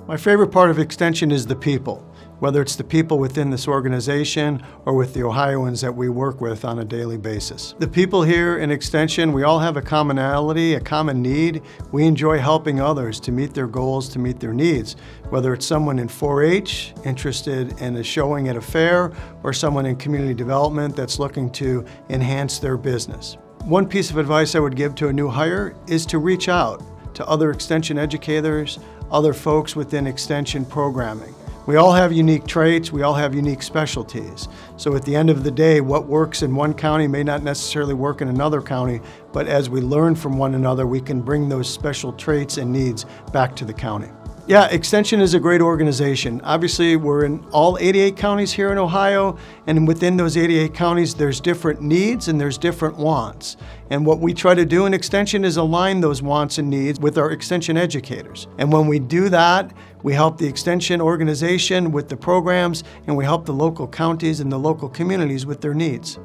My favorite part of Extension is the people, whether it's the people within this organization or with the Ohioans that we work with on a daily basis. The people here in Extension, we all have a commonality, a common need. We enjoy helping others to meet their goals, to meet their needs, whether it's someone in 4-H interested in a showing at a fair or someone in community development that's looking to enhance their business. One piece of advice I would give to a new hire is to reach out to other Extension educators, other folks within Extension programming. We all have unique traits, we all have unique specialties. So at the end of the day, what works in one county may not necessarily work in another county, but as we learn from one another, we can bring those special traits and needs back to the county. Yeah, Extension is a great organization. Obviously, we're in all 88 counties here in Ohio, and within those 88 counties, there's different needs and there's different wants. And what we try to do in Extension is align those wants and needs with our Extension educators. And when we do that, we help the Extension organization with the programs, and we help the local counties and the local communities with their needs.